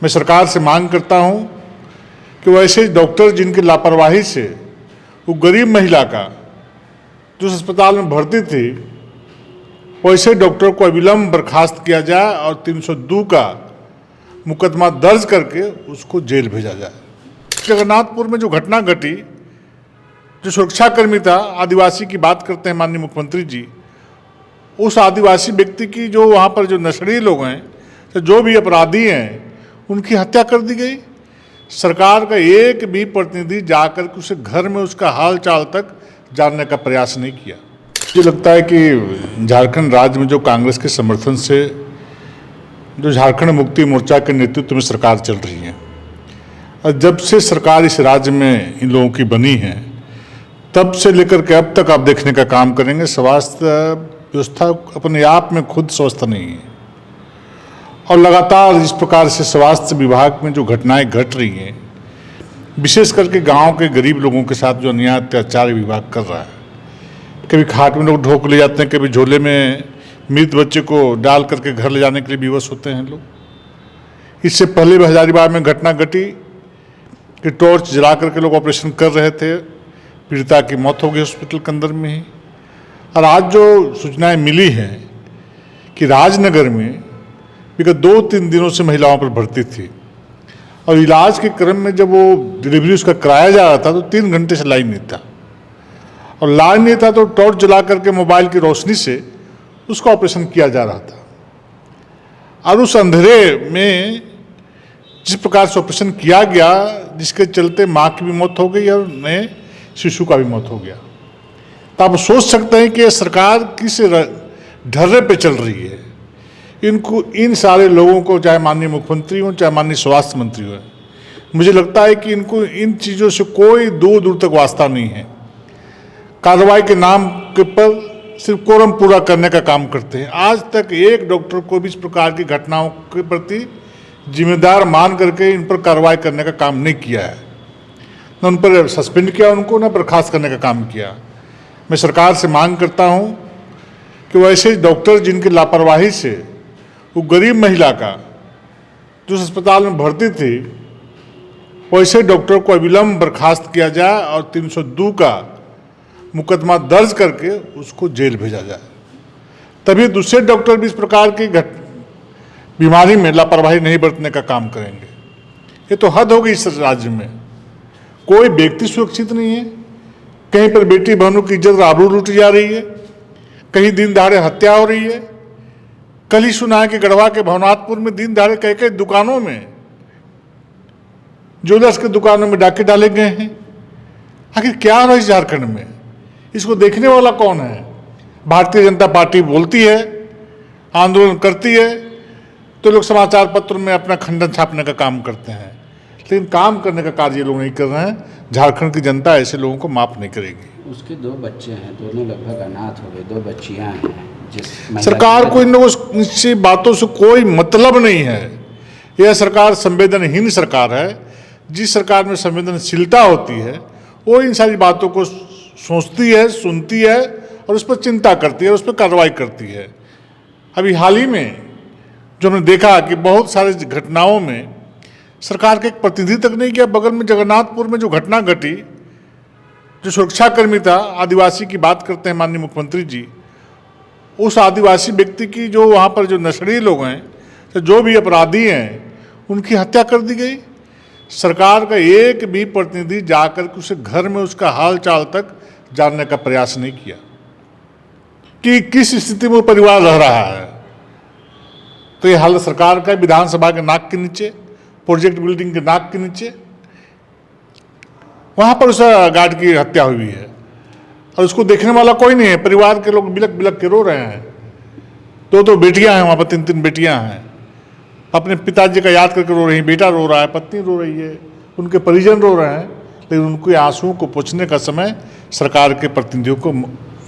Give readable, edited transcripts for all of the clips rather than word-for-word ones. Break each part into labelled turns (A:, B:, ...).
A: मैं सरकार से मांग करता हूं कि वैसे डॉक्टर जिनकी लापरवाही से वो गरीब महिला का जो उस अस्पताल में भर्ती थी, वैसे डॉक्टर को अविलंब बर्खास्त किया जाए और 302 का मुकदमा दर्ज करके उसको जेल भेजा जाए। जगन्नाथपुर में जो घटना घटी, जो सुरक्षाकर्मी था, आदिवासी की बात करते हैं माननीय मुख्यमंत्री जी, उस आदिवासी व्यक्ति की जो वहाँ पर जो नशेड़ी लोग हैं, तो जो भी अपराधी हैं, उनकी हत्या कर दी गई। सरकार का एक भी प्रतिनिधि जाकर के उसे घर में उसका हाल चाल तक जानने का प्रयास नहीं किया। मुझे लगता है कि झारखंड राज्य में जो कांग्रेस के समर्थन से जो झारखंड मुक्ति मोर्चा के नेतृत्व में सरकार चल रही है, और जब से सरकार इस राज्य में इन लोगों की बनी है, तब से लेकर के अब तक आप देखने का काम करेंगे, स्वास्थ्य व्यवस्था अपने आप में खुद स्वस्थ नहीं है। और लगातार इस प्रकार से स्वास्थ्य विभाग में जो घटनाएं घट रही हैं, विशेष करके गांव के गरीब लोगों के साथ जो अन्याय अत्याचार विभाग कर रहा है, कभी खाट में लोग ढोक ले जाते हैं, कभी झोले में मृत बच्चे को डाल करके घर ले जाने के लिए विवश होते हैं लोग। इससे पहले भी हजारीबाग में घटना घटी कि टॉर्च जला करके लोग ऑपरेशन कर रहे थे, पीड़िता की मौत हो गई हॉस्पिटल के अंदर में ही। और आज जो सूचनाएं मिली हैं कि राजनगर में विगत 2-3 दिनों से महिलाओं पर भर्ती थी, और इलाज के क्रम में जब वो डिलीवरी उसका कराया जा रहा था तो 3 घंटे से लाइन नहीं था, और लाइन नहीं था तो टॉर्च जला करके मोबाइल की रोशनी से उसका ऑपरेशन किया जा रहा था। और उस अंधेरे में जिस प्रकार से ऑपरेशन किया गया, जिसके चलते माँ की भी मौत हो गई और नए शिशु का भी मौत हो गया। तो आप सोच सकते हैं कि सरकार किस ढर्रे पे चल रही है। इनको, इन सारे लोगों को, चाहे माननीय मुख्यमंत्री हो, चाहे माननीय स्वास्थ्य मंत्री हो, मुझे लगता है कि इनको इन चीज़ों से कोई दूर दूर तक वास्ता नहीं है। कार्रवाई के नाम के पर सिर्फ कोरम पूरा करने का काम करते हैं। आज तक एक डॉक्टर को भी इस प्रकार की घटनाओं के प्रति जिम्मेदार मान करके इन पर कार्रवाई करने का काम नहीं किया है। न उन पर सस्पेंड किया उनको, न बर्खास्त करने का काम किया। मैं सरकार से मांग करता हूं कि वैसे डॉक्टर जिनकी लापरवाही से वो गरीब महिला का जो उस अस्पताल में भर्ती थी, वैसे डॉक्टर को अविलंब बर्खास्त किया जाए और 302 का मुकदमा दर्ज करके उसको जेल भेजा जाए। तभी दूसरे डॉक्टर भी इस प्रकार की बीमारी में लापरवाही नहीं बरतने का काम करेंगे। ये तो हद हो गई इस राज्य में। कोई व्यक्ति सुरक्षित नहीं है, कहीं पर बेटी बहनों की इज्जत आबरू लूटी जा रही है, कहीं दिन दहाड़े हत्या हो रही है। कल ही सुना है कि गढ़वा के भवनाथपुर में दिन दहाड़े कई दुकानों में, ज्वेलर्स के दुकानों में डाके डाले गए हैं। आखिर क्या हो रहा है इस झारखंड में? इसको देखने वाला कौन है? भारतीय जनता पार्टी बोलती है, आंदोलन करती है, तो लोग समाचार पत्र में अपना खंडन छापने का काम करते हैं, लेकिन काम करने का कार्य ये लोग नहीं कर रहे हैं। झारखंड की जनता ऐसे लोगों को माफ नहीं करेगी।
B: उसके 2 बच्चे हैं, दोनों लगभग अनाथ हो गए, 2 बच्चियां हैं।
A: सरकार को इन लोगों से बातों से कोई मतलब नहीं है। यह सरकार संवेदनहीन सरकार है। जिस सरकार में संवेदनशीलता होती है, वो इन सारी बातों को सोचती है, सुनती है और उस पर चिंता करती है, उस पर कार्रवाई करती है। अभी हाल ही में जो हमने देखा कि बहुत सारे घटनाओं में सरकार के एक प्रतिनिधि तक नहीं गया। बगल में जगन्नाथपुर में जो घटना घटी, जो सुरक्षाकर्मी था, आदिवासी की बात करते हैं माननीय मुख्यमंत्री जी, उस आदिवासी व्यक्ति की जो वहाँ पर जो नशेड़ी लोग हैं, तो जो भी अपराधी हैं, उनकी हत्या कर दी गई। सरकार का एक भी प्रतिनिधि जाकर के उसे घर में उसका हाल चाल तक जानने का प्रयास नहीं किया कि किस स्थिति में वो परिवार रह रहा है। तो ये हाल सरकार का विधानसभा के नाक के नीचे, प्रोजेक्ट बिल्डिंग के नाक के नीचे, वहां पर उस गार्ड की हत्या हुई है और उसको देखने वाला कोई नहीं है। परिवार के लोग बिलक बिलक के रो रहे हैं। 2 बेटियां हैं वहां पर, 3 बेटियां हैं। अपने पिताजी का याद करके रो रही हैं, बेटा रो रहा है, पत्नी रो रही है, उनके परिजन रो रहे हैं, लेकिन उनके आंसुओं को पोंछने का समय सरकार के प्रतिनिधियों को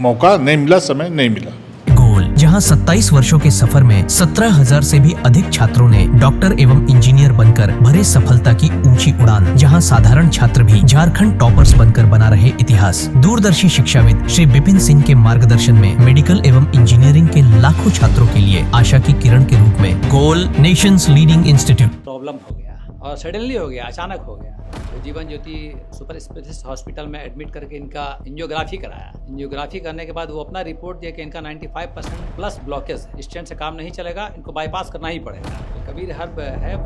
A: मौका नहीं मिला, समय नहीं मिला।
C: गोल, जहां 27 वर्षों के सफर में 17,000 से भी अधिक छात्रों ने डॉक्टर एवं इंजीनियर बनकर भरे सफलता की ऊंची उड़ान, जहां साधारण छात्र भी झारखंड टॉपर्स बनकर बना रहे इतिहास। दूरदर्शी शिक्षाविद श्री विपिन सिंह के मार्गदर्शन में मेडिकल एवं इंजीनियरिंग के लाखों छात्रों के लिए आशा की किरण के रूप में गोल नेशंस लीडिंग इंस्टीट्यूट।
B: प्रॉब्लम हो गया।
D: और सडनली हो गया, अचानक हो गया। तो Jeevan Jyoti super specialist hospital में एडमिट करके इनका एंजियोग्राफी कराया। एंजियोग्राफी करने के बाद वो अपना रिपोर्ट दिया कि इनका 95% प्लस ब्लॉकेज, स्टेंट से काम नहीं चलेगा, इनको बाईपास करना ही पड़ेगा। कबीर हर्ब है।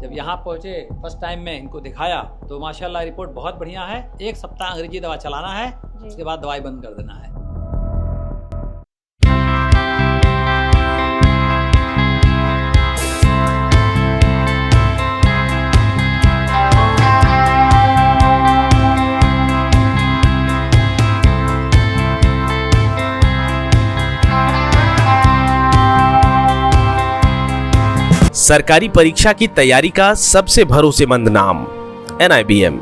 D: जब यहाँ पहुँचे फर्स्ट टाइम में इनको दिखाया तो माशाल्लाह रिपोर्ट बहुत बढ़िया है। 1 सप्ताह अंग्रेजी दवा चलाना है, उसके बाद दवाई बंद कर देना है।
E: सरकारी परीक्षा की तैयारी का सबसे भरोसेमंद नाम NIBM।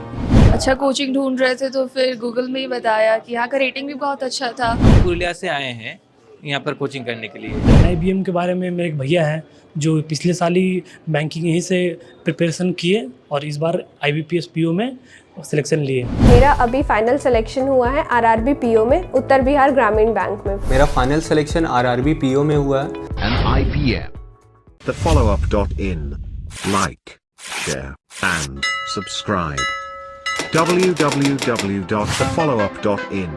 F: अच्छा कोचिंग ढूंढ रहे थे तो फिर गूगल में ही बताया कि यहाँ का रेटिंग भी बहुत अच्छा था।
G: पुरुलिया से आए हैं यहाँ पर कोचिंग करने के लिए।
H: NIBM के बारे में मेरे एक भैया हैं जो पिछले साल ही बैंकिंग यहीं से प्रिपरेशन किए और इस बार IBPS PO में सिलेक्शन लिए।
I: मेरा अभी फाइनल सिलेक्शन हुआ है RRB PO में, उत्तर बिहार ग्रामीण बैंक में।
J: मेरा फाइनल सिलेक्शन RRB PO में हुआ है।
K: NIBM, thefollowup.in. Like, share and subscribe. www.thefollowup.in